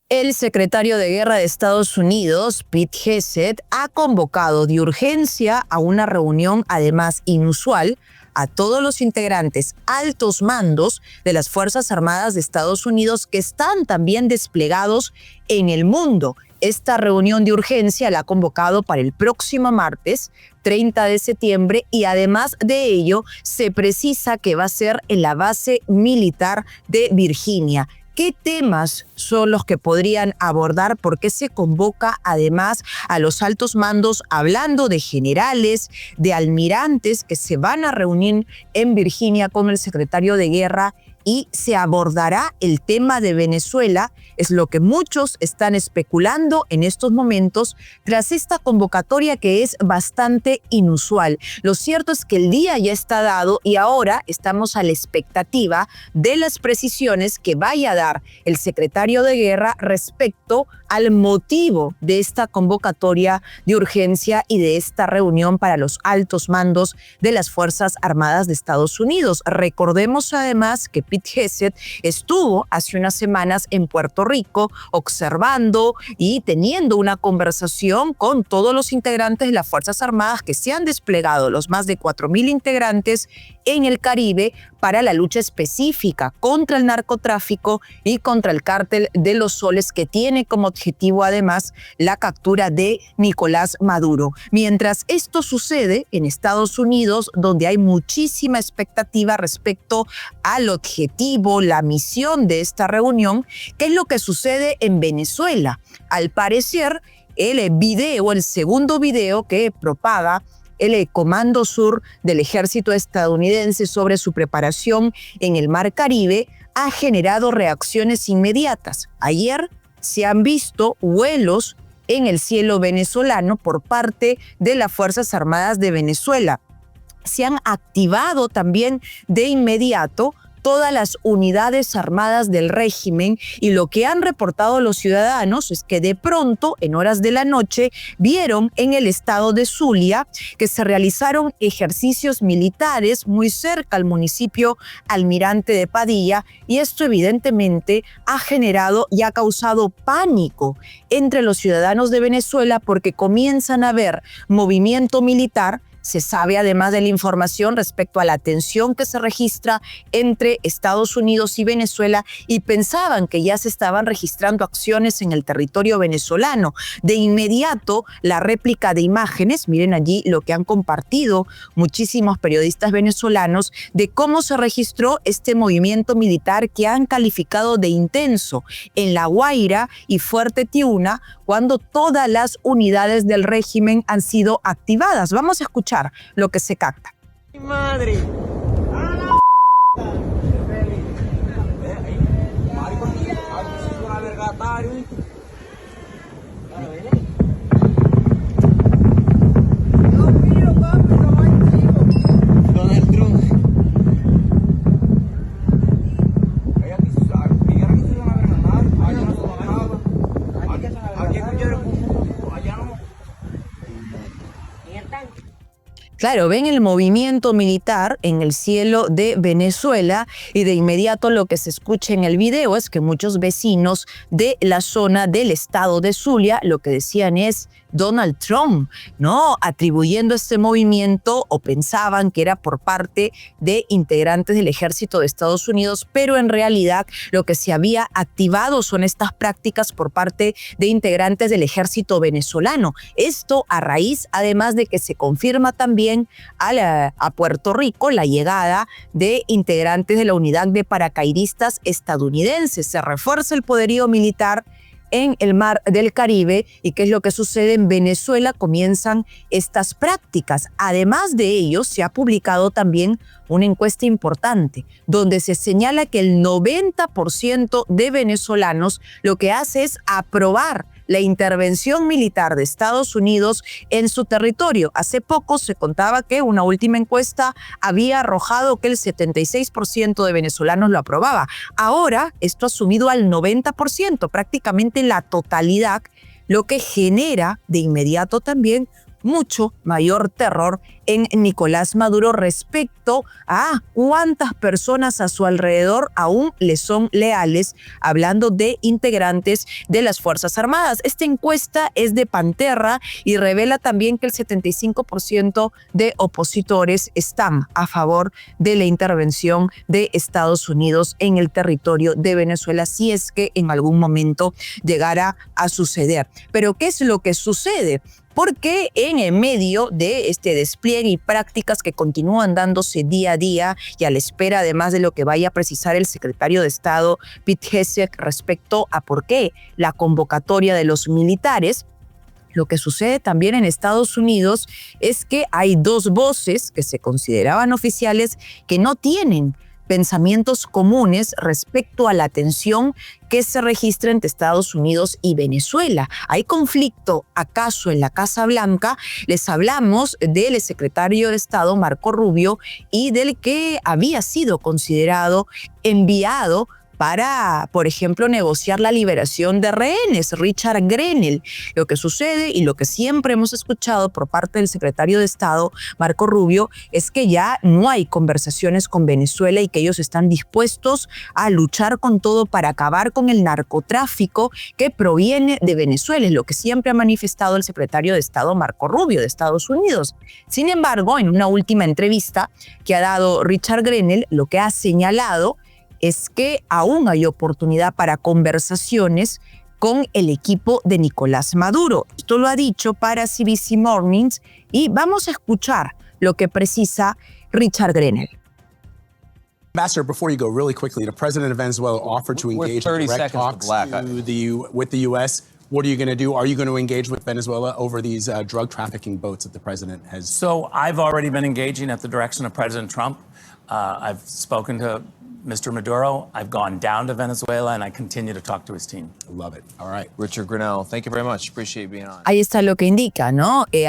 El secretario de Guerra de Estados Unidos, Pete Hegseth, ha convocado de urgencia a una reunión, además inusual, a todos los integrantes altos mandos de las Fuerzas Armadas de Estados Unidos que están también desplegados en el mundo. Esta reunión de urgencia la ha convocado para el próximo martes, 30 de septiembre, y además de ello se precisa que va a ser en la base militar de Virginia. ¿Qué temas son los que podrían abordar? ¿Por qué se convoca además a los altos mandos, hablando de generales, de almirantes que se van a reunir en Virginia con el secretario de Guerra? Y se abordará el tema de Venezuela, es lo que muchos están especulando en estos momentos tras esta convocatoria que es bastante inusual. Lo cierto es que el día ya está dado y ahora estamos a la expectativa de las precisiones que vaya a dar el secretario de Guerra respecto al motivo de esta convocatoria de urgencia y de esta reunión para los altos mandos de las Fuerzas Armadas de Estados Unidos. Recordemos además que Pete Hegseth estuvo hace unas semanas en Puerto Rico observando y teniendo una conversación con todos los integrantes de las Fuerzas Armadas que se han desplegado, los más de 4.000 integrantes en el Caribe, para la lucha específica contra el narcotráfico y contra el cártel de los soles, que tiene como objetivo además la captura de Nicolás Maduro. Mientras esto sucede en Estados Unidos, donde hay muchísima expectativa respecto al objetivo, la misión de esta reunión, ¿qué es lo que sucede en Venezuela? Al parecer, el segundo video que propaga el Comando Sur del Ejército estadounidense sobre su preparación en el Mar Caribe ha generado reacciones inmediatas. Ayer se han visto vuelos en el cielo venezolano por parte de las Fuerzas Armadas de Venezuela. Se han activado también de inmediato todas las unidades armadas del régimen, y lo que han reportado los ciudadanos es que de pronto, en horas de la noche, vieron en el estado de Zulia que se realizaron ejercicios militares muy cerca al municipio Almirante de Padilla, y esto evidentemente ha generado y ha causado pánico entre los ciudadanos de Venezuela, porque comienzan a ver movimiento militar. Se sabe además de la información respecto a la tensión que se registra entre Estados Unidos y Venezuela, y pensaban que ya se estaban registrando acciones en el territorio venezolano. De inmediato, la réplica de imágenes, miren allí lo que han compartido muchísimos periodistas venezolanos de cómo se registró este movimiento militar que han calificado de intenso en La Guaira y Fuerte Tiuna, cuando todas las unidades del régimen han sido activadas. Vamos a escuchar lo que se capta. ¡Mi madre! Donald Trump. Claro, ven el movimiento militar en el cielo de Venezuela, y de inmediato lo que se escucha en el video es que muchos vecinos de la zona del estado de Zulia lo que decían es Donald Trump, ¿no? Atribuyendo este movimiento, o pensaban que era por parte de integrantes del ejército de Estados Unidos, pero en realidad lo que se había activado son estas prácticas por parte de integrantes del ejército venezolano. Esto a raíz, además, de que se confirma también a Puerto Rico la llegada de integrantes de la unidad de paracaidistas estadounidenses. Se refuerza el poderío militar en el Mar del Caribe. ¿Y qué es lo que sucede en Venezuela? Comienzan estas prácticas. Además de ello, se ha publicado también una encuesta importante donde se señala que el 90% de venezolanos lo que hace es aprobar la intervención militar de Estados Unidos en su territorio. Hace poco se contaba que una última encuesta había arrojado que el 76% de venezolanos lo aprobaba. Ahora esto ha subido al 90%, prácticamente la totalidad, lo que genera de inmediato también mucho mayor terror en Nicolás Maduro respecto a cuántas personas a su alrededor aún le son leales, hablando de integrantes de las Fuerzas Armadas. Esta encuesta es de Panterra y revela también que el 75% de opositores están a favor de la intervención de Estados Unidos en el territorio de Venezuela, si es que en algún momento llegara a suceder. Pero ¿qué es lo que sucede? Porque en el medio de este despliegue y prácticas que continúan dándose día a día y a la espera además de lo que vaya a precisar el secretario de Estado Pete Hegseth respecto a por qué la convocatoria de los militares, lo que sucede también en Estados Unidos es que hay dos voces que se consideraban oficiales que no tienen pensamientos comunes respecto a la tensión que se registra entre Estados Unidos y Venezuela. ¿Hay conflicto acaso en la Casa Blanca? Les hablamos del secretario de Estado, Marco Rubio, y del que había sido considerado enviado para, por ejemplo, negociar la liberación de rehenes, Richard Grenell. Lo que sucede y lo que siempre hemos escuchado por parte del secretario de Estado, Marco Rubio, es que ya no hay conversaciones con Venezuela y que ellos están dispuestos a luchar con todo para acabar con el narcotráfico que proviene de Venezuela, es lo que siempre ha manifestado el secretario de Estado, Marco Rubio, de Estados Unidos. Sin embargo, en una última entrevista que ha dado Richard Grenell, lo que ha señalado es que aún hay oportunidad para conversaciones con el equipo de Nicolás Maduro. Esto lo ha dicho para CBC Mornings y vamos a escuchar lo que precisa Richard Grenell. Ambassador, before you go, really quickly, the president of Venezuela offered to engage in direct talks with the U.S. What are you going to do? Are you going to engage with Venezuela over these drug trafficking boats that the president has? So I've already been engaging at the direction of President Trump. I've spoken to Mr. Maduro. I've gone down to Venezuela and I continue to talk to his team. Love it. All right. Richard Grenell, thank you very much. Appreciate being on. Ahí está lo que indica, ¿no? He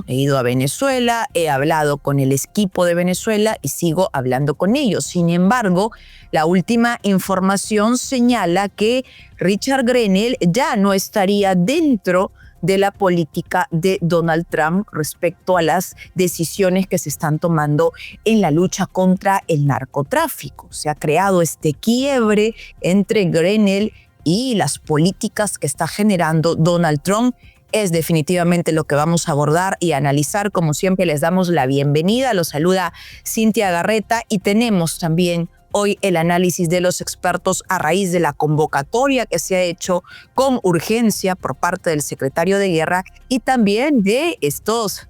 ido a Venezuela, he hablado con el equipo de Venezuela y sigo hablando con ellos. Sin embargo, la última información señala que Richard Grenell ya no estaría dentro de la política de Donald Trump respecto a las decisiones que se están tomando en la lucha contra el narcotráfico. Se ha creado este quiebre entre Grenell y las políticas que está generando Donald Trump. Es definitivamente lo que vamos a abordar y analizar. Como siempre, les damos la bienvenida. Los saluda Cintia Garreta y tenemos también hoy el análisis de los expertos a raíz de la convocatoria que se ha hecho con urgencia por parte del secretario de Guerra y también de estas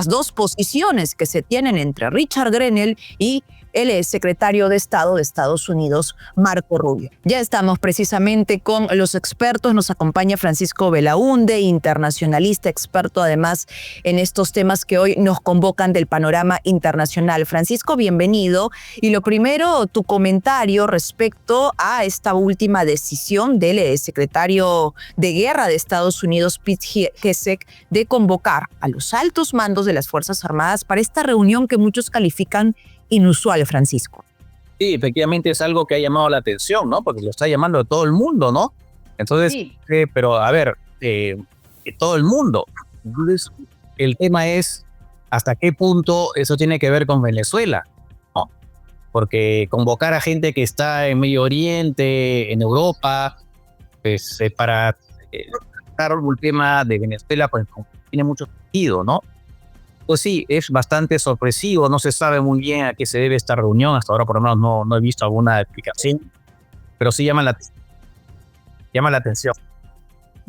dos posiciones que se tienen entre Richard Grenell y el secretario de Estado de Estados Unidos, Marco Rubio. Ya estamos precisamente con los expertos. Nos acompaña Francisco Belaúnde, internacionalista, experto además en estos temas que hoy nos convocan del panorama internacional. Francisco, bienvenido. Y lo primero, tu comentario respecto a esta última decisión del secretario de Guerra de Estados Unidos, Pete Hegseth, de convocar a los altos mandos de las Fuerzas Armadas para esta reunión que muchos califican inusual, Francisco. Sí, efectivamente es algo que ha llamado la atención, ¿no? Porque lo está llamando a todo el mundo, ¿no? Entonces, sí. Pero a ver, todo el mundo. Entonces, el tema es hasta qué punto eso tiene que ver con Venezuela, ¿no? Porque convocar a gente que está en Medio Oriente, en Europa, pues para tratar el tema de Venezuela, pues tiene mucho sentido, ¿no? Pues sí, es bastante sorpresivo, no se sabe muy bien a qué se debe esta reunión, hasta ahora por lo menos no he visto alguna explicación, pero sí llama la atención.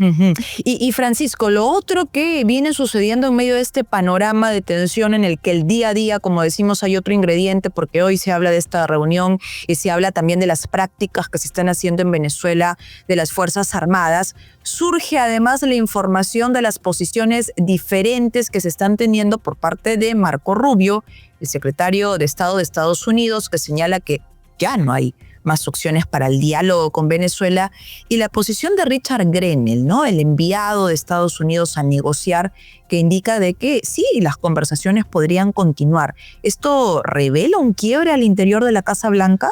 Uh-huh. Y Francisco, lo otro que viene sucediendo en medio de este panorama de tensión en el que el día a día, como decimos, hay otro ingrediente, porque hoy se habla de esta reunión y se habla también de las prácticas que se están haciendo en Venezuela de las Fuerzas Armadas, surge además la información de las posiciones diferentes que se están teniendo por parte de Marco Rubio, el secretario de Estado de Estados Unidos, que señala que ya no hay más opciones para el diálogo con Venezuela, y la posición de Richard Grenell, ¿no? El enviado de Estados Unidos a negociar, que indica de que sí, las conversaciones podrían continuar. ¿Esto revela un quiebre al interior de la Casa Blanca?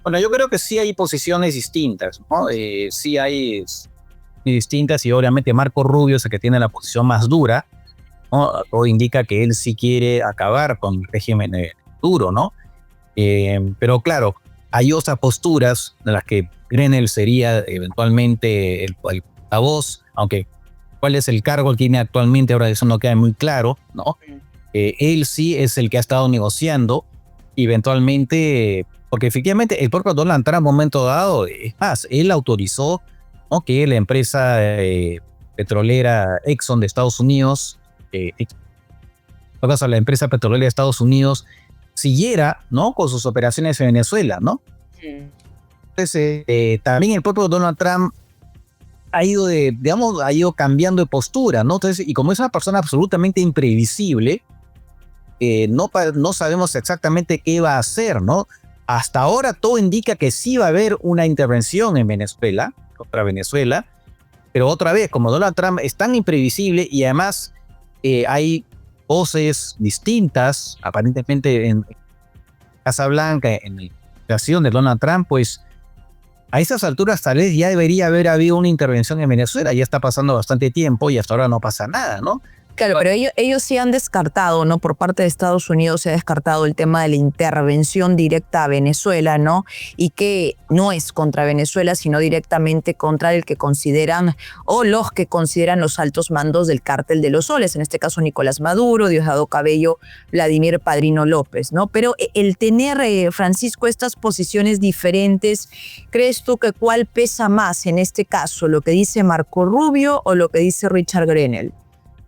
Bueno, yo creo que sí hay posiciones distintas, ¿no? Sí hay distintas y obviamente Marco Rubio es el que tiene la posición más dura, ¿no? Todo indica que él sí quiere acabar con el régimen duro, ¿no? Pero claro, hay otras posturas de las que Grenell sería eventualmente el portavoz, aunque cuál es el cargo que tiene actualmente, ahora eso no queda muy claro, ¿no? Él sí es el que ha estado negociando, eventualmente, porque efectivamente el propio Donald Trump en un momento dado, es más, él autorizó, ¿no?, que la empresa petrolera Exxon de Estados Unidos, la empresa petrolera de Estados Unidos, siguiera, ¿no?, con sus operaciones en Venezuela, ¿no? Entonces, también el propio Donald Trump ha ido cambiando de postura, ¿no? Entonces, y como es una persona absolutamente imprevisible, no sabemos exactamente qué va a hacer, ¿no? Hasta ahora todo indica que sí va a haber una intervención en Venezuela, contra Venezuela, pero otra vez, como Donald Trump es tan imprevisible y además hay voces distintas, aparentemente en Casa Blanca, en la administración de Donald Trump, pues a esas alturas tal vez ya debería haber habido una intervención en Venezuela. Ya está pasando bastante tiempo y hasta ahora no pasa nada, ¿no? Claro, pero ellos sí han descartado, ¿no? Por parte de Estados Unidos se ha descartado el tema de la intervención directa a Venezuela, ¿no? Y que no es contra Venezuela, sino directamente contra el que consideran, o los que consideran los altos mandos del Cártel de los Soles, en este caso Nicolás Maduro, Diosdado Cabello, Vladimir Padrino López, ¿no? Pero el tener, Francisco, estas posiciones diferentes, ¿crees tú que cuál pesa más en este caso, lo que dice Marco Rubio o lo que dice Richard Grenell?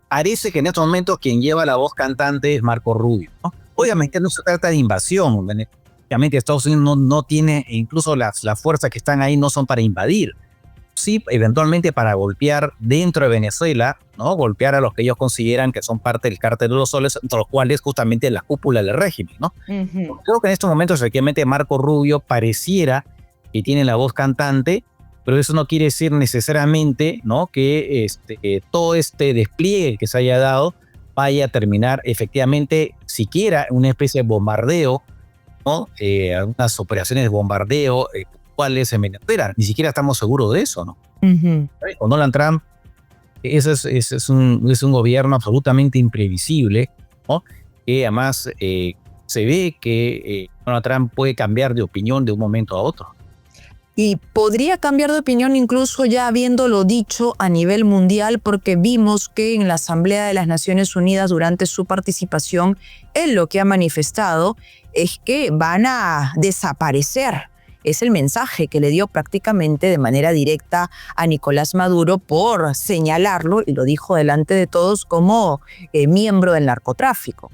Parece que en estos momentos quien lleva la voz cantante es Marco Rubio, ¿no? Obviamente no se trata de invasión. Obviamente Estados Unidos no tiene, incluso las fuerzas que están ahí no son para invadir. Sí, eventualmente para golpear dentro de Venezuela, ¿no? Golpear a los que ellos consideran que son parte del Cártel de los Soles, entre los cuales justamente la cúpula del régimen, ¿no? Creo que en estos momentos efectivamente Marco Rubio pareciera que tiene la voz cantante, pero eso no quiere decir necesariamente, ¿no?, que todo este despliegue que se haya dado vaya a terminar efectivamente siquiera una especie de bombardeo, ¿no? Unas operaciones de bombardeo cuáles en Venezuela. Ni siquiera estamos seguros de eso, ¿no? Con Donald Trump, ese es un gobierno absolutamente imprevisible, ¿no? Que además se ve que Donald Trump puede cambiar de opinión de un momento a otro. Y podría cambiar de opinión incluso ya habiéndolo dicho a nivel mundial, porque vimos que en la Asamblea de las Naciones Unidas, durante su participación, él lo que ha manifestado es que van a desaparecer. Es el mensaje que le dio prácticamente de manera directa a Nicolás Maduro por señalarlo, y lo dijo delante de todos, como miembro del narcotráfico.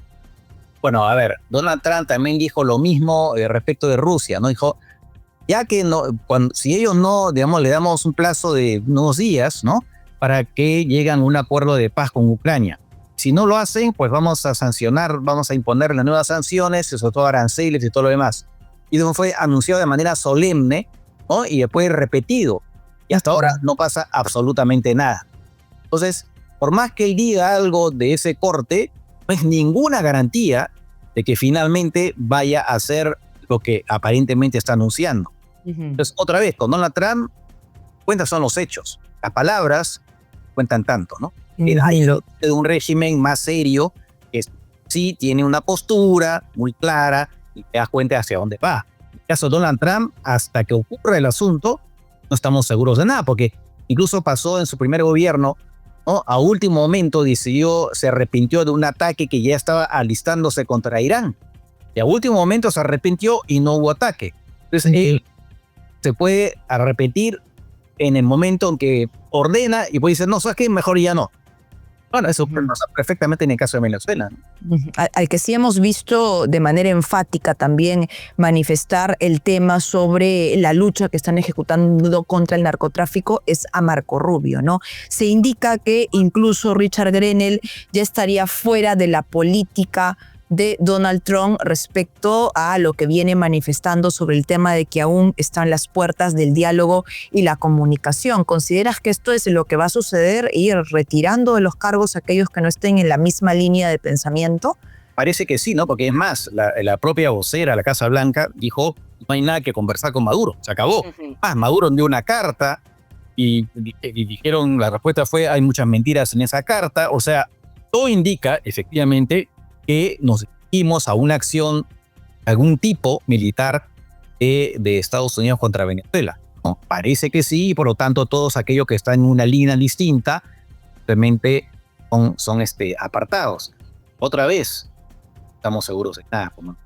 Bueno, a ver, Donald Trump también dijo lo mismo respecto de Rusia, ¿no? Dijo, ya que si ellos no, digamos, le damos un plazo de unos días, ¿no?, para que lleguen a un acuerdo de paz con Ucrania. Si no lo hacen, pues vamos a sancionar, vamos a imponer las nuevas sanciones, sobre todo aranceles y todo lo demás. Y eso fue anunciado de manera solemne, ¿no?, y después repetido. Y hasta ahora no pasa absolutamente nada. Entonces, por más que él diga algo de ese corte, no es ninguna garantía de que finalmente vaya a hacer lo que aparentemente está anunciando. Entonces, otra vez, con Donald Trump, cuentan son los hechos. Las palabras cuentan tanto, ¿no? Hay de un régimen más serio que sí tiene una postura muy clara y te das cuenta hacia dónde va. En el caso de Donald Trump, hasta que ocurra el asunto, no estamos seguros de nada, porque incluso pasó en su primer gobierno, ¿no? A último momento se arrepintió de un ataque que ya estaba alistándose contra Irán. Y a último momento se arrepintió y no hubo ataque. Entonces, él se puede arrepentir en el momento en que ordena y puede decir, no, ¿sabes qué? Mejor ya no. Bueno, eso pasa perfectamente en el caso de Venezuela, ¿no? Al que sí hemos visto de manera enfática también manifestar el tema sobre la lucha que están ejecutando contra el narcotráfico es a Marco Rubio, ¿no? Se indica que incluso Richard Grenell ya estaría fuera de la política de Donald Trump respecto a lo que viene manifestando sobre el tema de que aún están las puertas del diálogo y la comunicación. ¿Consideras que esto es lo que va a suceder, ir retirando de los cargos a aquellos que no estén en la misma línea de pensamiento? Parece que sí, ¿no? Porque es más, la propia vocera de la Casa Blanca dijo, no hay nada que conversar con Maduro, se acabó. Maduro envió una carta y dijeron, la respuesta fue, hay muchas mentiras en esa carta, o sea, todo indica efectivamente que nos dirigimos a una acción, algún tipo militar de Estados Unidos contra Venezuela, ¿no? Parece que sí, y por lo tanto todos aquellos que están en una línea distinta realmente son apartados. Otra vez, estamos seguros de nada. ¿No?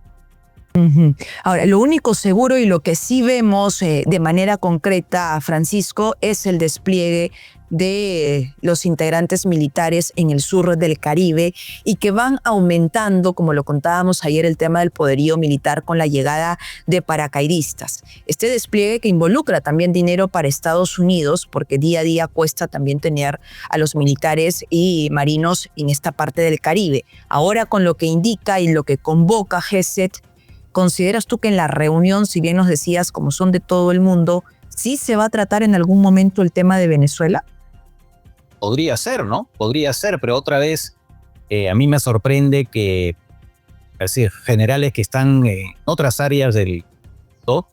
Ahora, lo único seguro y lo que sí vemos de manera concreta, Francisco, es el despliegue de los integrantes militares en el sur del Caribe y que van aumentando, como lo contábamos ayer, el tema del poderío militar con la llegada de paracaidistas. Este despliegue que involucra también dinero para Estados Unidos, porque día a día cuesta también tener a los militares y marinos en esta parte del Caribe. Ahora, con lo que indica y lo que convoca GECET, ¿consideras tú que en la reunión, si bien nos decías como son de todo el mundo, sí se va a tratar en algún momento el tema de Venezuela? Podría ser, ¿no? Podría ser, pero otra vez a mí me sorprende que, es decir, generales que están en otras áreas del mundo,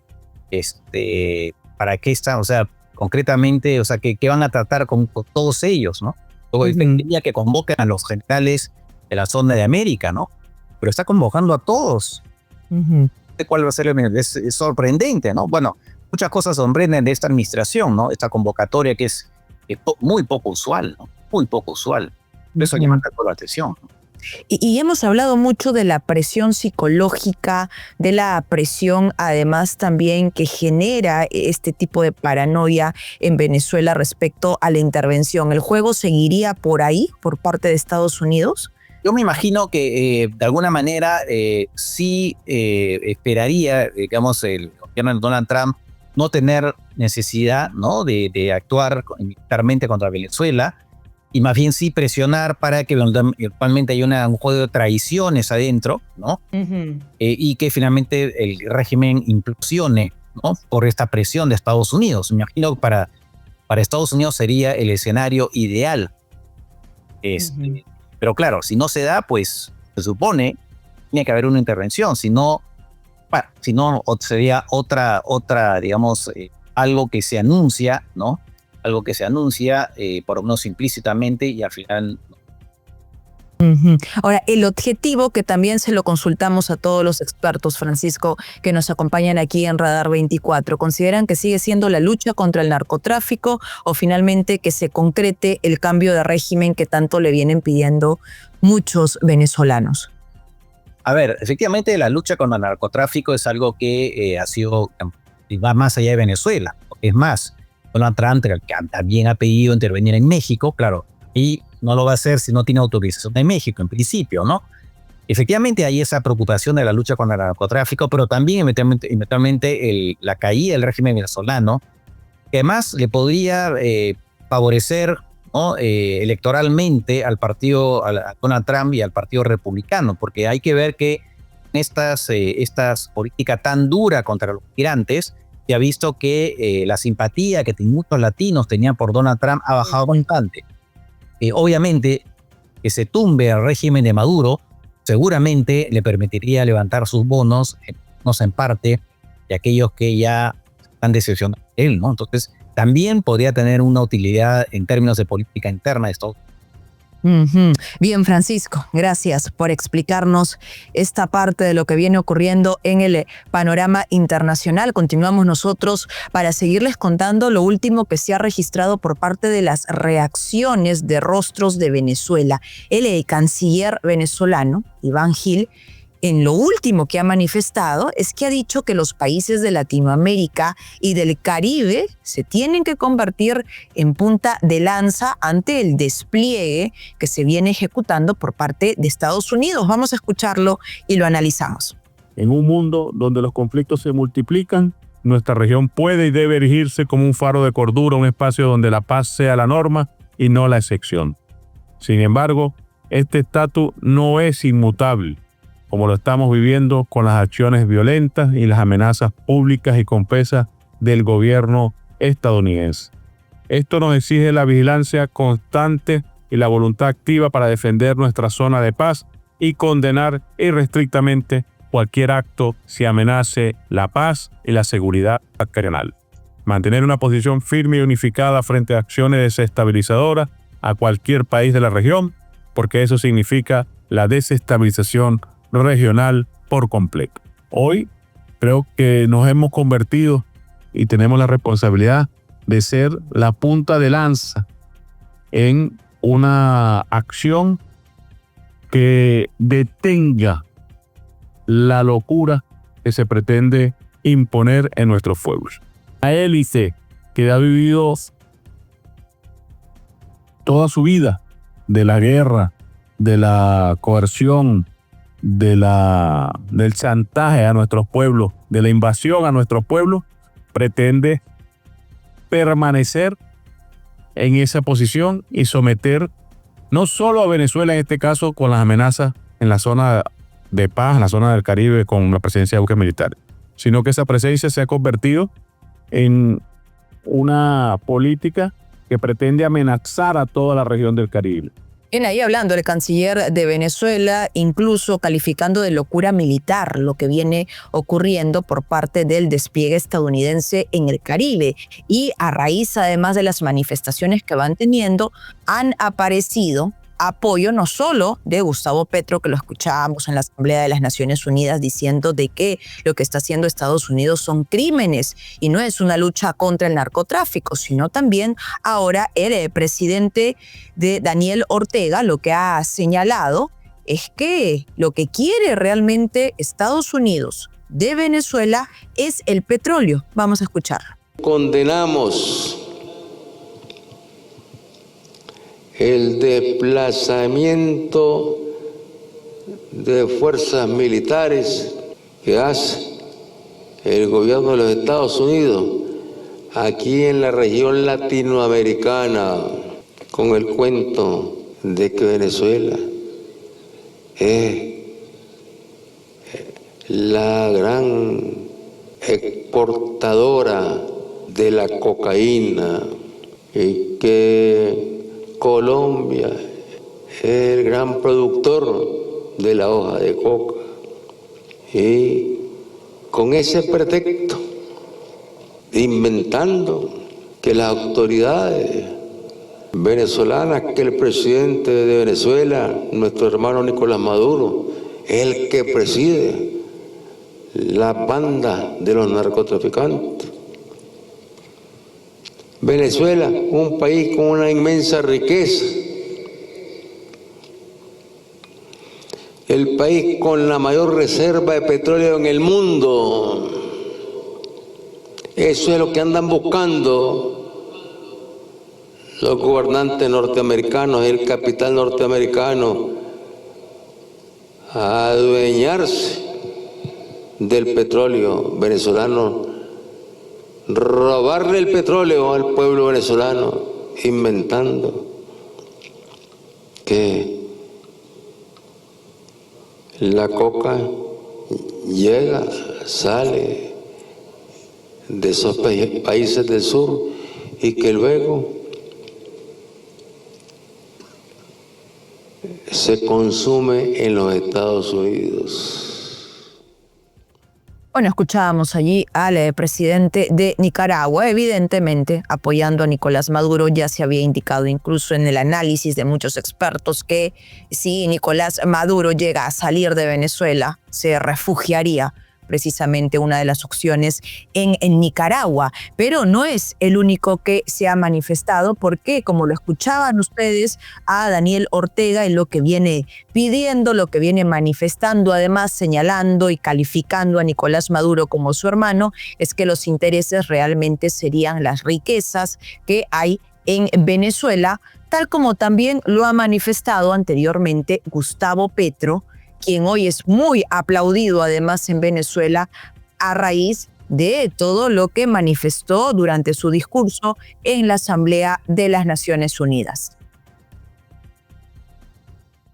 ¿para qué están? O sea, concretamente, o sea, ¿qué van a tratar con todos ellos, no? Luego tendría que convoquen a los generales de la zona de América, ¿no? Pero está convocando a todos. ¿Cuál va a ser es sorprendente, ¿no? Bueno, muchas cosas sorprenden de esta administración, ¿no? Esta convocatoria que es muy poco usual, ¿no? Muy poco usual. Eso llama toda la atención, ¿no? Y hemos hablado mucho de la presión psicológica, de la presión además también que genera este tipo de paranoia en Venezuela respecto a la intervención. ¿El juego seguiría por ahí, por parte de Estados Unidos? Yo me imagino que de alguna manera sí esperaría, digamos, el gobierno de Donald Trump no tener necesidad, ¿no? de actuar militarmente contra Venezuela y más bien sí presionar para que eventualmente haya un juego de traiciones adentro, ¿no? Y que finalmente el régimen implosione, ¿no? Por esta presión de Estados Unidos. Me imagino que para Estados Unidos sería el escenario ideal. Pero claro, si no se da, pues se supone tiene que haber una intervención, si no sería otra digamos, algo que se anuncia, ¿no? Algo que se anuncia por lo menos implícitamente y al final. Ahora, el objetivo, que también se lo consultamos a todos los expertos, Francisco, que nos acompañan aquí en Radar 24, ¿consideran que sigue siendo la lucha contra el narcotráfico o finalmente que se concrete el cambio de régimen que tanto le vienen pidiendo muchos venezolanos? A ver, efectivamente la lucha contra el narcotráfico es algo que va más allá de Venezuela. Es más, Donald Trump, que también ha pedido intervenir en México, claro, y no lo va a hacer si no tiene autorización de México, en principio, ¿no? Efectivamente hay esa preocupación de la lucha contra el narcotráfico, pero también eventualmente la caída del régimen venezolano, que además le podría favorecer, ¿no? Electoralmente a Donald Trump y al Partido Republicano, porque hay que ver que en estas políticas tan duras contra los migrantes, se ha visto que la simpatía que muchos latinos tenían por Donald Trump ha bajado bastante. Obviamente, que se tumbe el régimen de Maduro seguramente le permitiría levantar sus bonos, no en parte, de aquellos que ya están decepcionados de él, ¿no? Entonces, también podría tener una utilidad en términos de política interna de Estados Unidos. Bien, Francisco, gracias por explicarnos esta parte de lo que viene ocurriendo en el panorama internacional. Continuamos nosotros para seguirles contando lo último que se ha registrado por parte de las reacciones de rostros de Venezuela. El canciller venezolano, Iván Gil, en lo último que ha manifestado es que ha dicho que los países de Latinoamérica y del Caribe se tienen que convertir en punta de lanza ante el despliegue que se viene ejecutando por parte de Estados Unidos. Vamos a escucharlo y lo analizamos. En un mundo donde los conflictos se multiplican, nuestra región puede y debe erigirse como un faro de cordura, un espacio donde la paz sea la norma y no la excepción. Sin embargo, este estatus no es inmutable, como lo estamos viviendo con las acciones violentas y las amenazas públicas y confesas del gobierno estadounidense. Esto nos exige la vigilancia constante y la voluntad activa para defender nuestra zona de paz y condenar irrestrictamente cualquier acto que amenace la paz y la seguridad nacional. Mantener una posición firme y unificada frente a acciones desestabilizadoras a cualquier país de la región porque eso significa la desestabilización regional por completo. Hoy creo que nos hemos convertido y tenemos la responsabilidad de ser la punta de lanza en una acción que detenga la locura que se pretende imponer en nuestros pueblos. La élite que ha vivido toda su vida de la guerra, de la coerción, del chantaje a nuestros pueblos, de la invasión a nuestros pueblos, pretende permanecer en esa posición y someter no solo a Venezuela, en este caso con las amenazas en la zona de paz, en la zona del Caribe con la presencia de buques militares, sino que esa presencia se ha convertido en una política que pretende amenazar a toda la región del Caribe. Bien, ahí hablando el canciller de Venezuela, incluso calificando de locura militar lo que viene ocurriendo por parte del despliegue estadounidense en el Caribe. Y a raíz, además de las manifestaciones que van teniendo, han aparecido apoyo no solo de Gustavo Petro, que lo escuchábamos en la Asamblea de las Naciones Unidas diciendo de que lo que está haciendo Estados Unidos son crímenes y no es una lucha contra el narcotráfico, sino también ahora el presidente de Daniel Ortega lo que ha señalado es que lo que quiere realmente Estados Unidos de Venezuela es el petróleo. Vamos a escuchar. Condenamos el desplazamiento de fuerzas militares que hace el gobierno de los Estados Unidos aquí en la región latinoamericana con el cuento de que Venezuela es la gran exportadora de la cocaína y que Colombia es el gran productor de la hoja de coca. Y con ese pretexto, inventando que las autoridades venezolanas, que el presidente de Venezuela, nuestro hermano Nicolás Maduro, es el que preside la banda de los narcotraficantes. Venezuela, un país con una inmensa riqueza, el país con la mayor reserva de petróleo en el mundo. Eso es lo que andan buscando los gobernantes norteamericanos, el capital norteamericano, adueñarse del petróleo venezolano, robarle el petróleo al pueblo venezolano, inventando que la coca llega, sale de esos países del sur y que luego se consume en los Estados Unidos. Bueno, escuchábamos allí al presidente de Nicaragua, evidentemente apoyando a Nicolás Maduro. Ya se había indicado incluso en el análisis de muchos expertos que si Nicolás Maduro llega a salir de Venezuela, se refugiaría precisamente una de las opciones en Nicaragua. Pero no es el único que se ha manifestado, porque como lo escuchaban ustedes a Daniel Ortega en lo que viene pidiendo, lo que viene manifestando, además señalando y calificando a Nicolás Maduro como su hermano, es que los intereses realmente serían las riquezas que hay en Venezuela, tal como también lo ha manifestado anteriormente Gustavo Petro, quien hoy es muy aplaudido además en Venezuela a raíz de todo lo que manifestó durante su discurso en la Asamblea de las Naciones Unidas.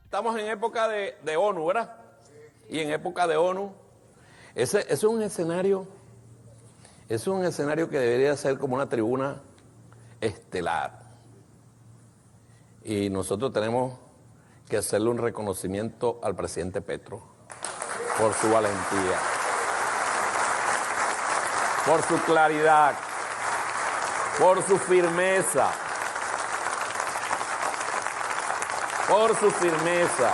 Estamos en época de ONU, ¿verdad? Y en época de ONU, ese es un escenario que debería ser como una tribuna estelar. Y nosotros tenemos que hacerle un reconocimiento al presidente Petro por su valentía, por su claridad, por su firmeza. por su firmeza.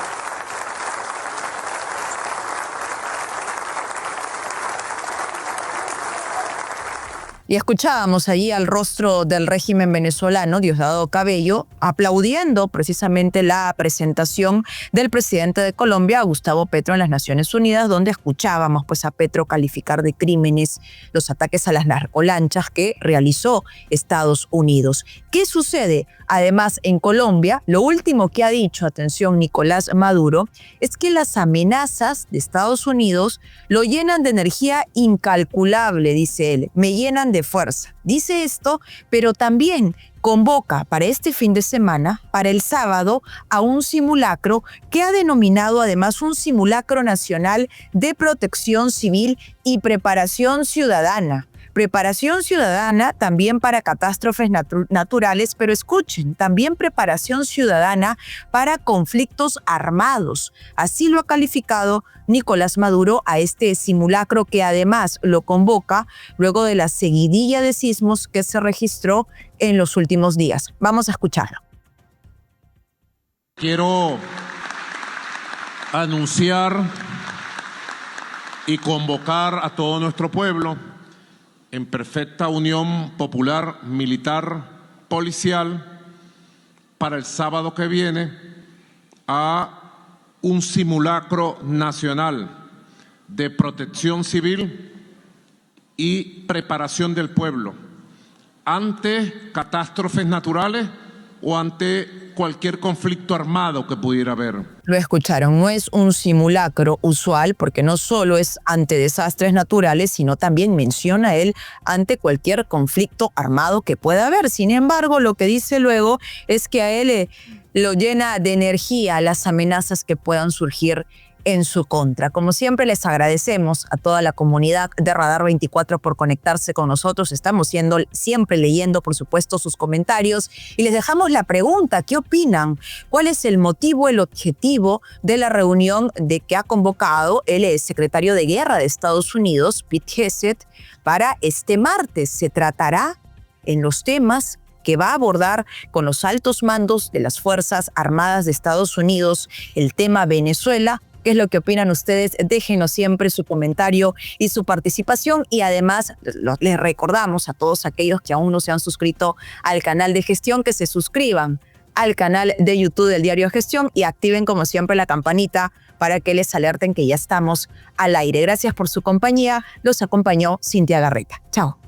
Y escuchábamos allí al rostro del régimen venezolano, Diosdado Cabello, aplaudiendo precisamente la presentación del presidente de Colombia, Gustavo Petro, en las Naciones Unidas, donde escuchábamos pues, a Petro calificar de crímenes los ataques a las narcolanchas que realizó Estados Unidos. ¿Qué sucede? Además, en Colombia, lo último que ha dicho, atención, Nicolás Maduro, es que las amenazas de Estados Unidos lo llenan de energía incalculable, dice él, me llenan de fuerza. Dice esto, pero también convoca para este fin de semana, para el sábado, a un simulacro que ha denominado además un simulacro nacional de protección civil y preparación ciudadana. Preparación ciudadana también para catástrofes naturales, pero escuchen, también preparación ciudadana para conflictos armados. Así lo ha calificado Nicolás Maduro a este simulacro que además lo convoca luego de la seguidilla de sismos que se registró en los últimos días. Vamos a escucharlo. Quiero anunciar y convocar a todo nuestro pueblo en perfecta unión popular, militar, policial, para el sábado que viene a un simulacro nacional de protección civil y preparación del pueblo ante catástrofes naturales o ante cualquier conflicto armado que pudiera haber. Lo escucharon, no es un simulacro usual porque no solo es ante desastres naturales, sino también menciona él ante cualquier conflicto armado que pueda haber. Sin embargo, lo que dice luego es que a él lo llena de energía las amenazas que puedan surgir en su contra. Como siempre, les agradecemos a toda la comunidad de Radar 24 por conectarse con nosotros. Estamos siempre leyendo, por supuesto, sus comentarios y les dejamos la pregunta, ¿qué opinan? ¿Cuál es el motivo, el objetivo de la reunión de que ha convocado el secretario de Guerra de Estados Unidos, Pete Hegseth, para este martes? ¿Se tratará en los temas que va a abordar con los altos mandos de las Fuerzas Armadas de Estados Unidos el tema Venezuela? ¿Qué es lo que opinan ustedes? Déjenos siempre su comentario y su participación. Y además, les recordamos a todos aquellos que aún no se han suscrito al canal de Gestión que se suscriban al canal de YouTube del Diario Gestión y activen, como siempre, la campanita para que les alerten que ya estamos al aire. Gracias por su compañía. Los acompañó Cintia Garreta. Chao.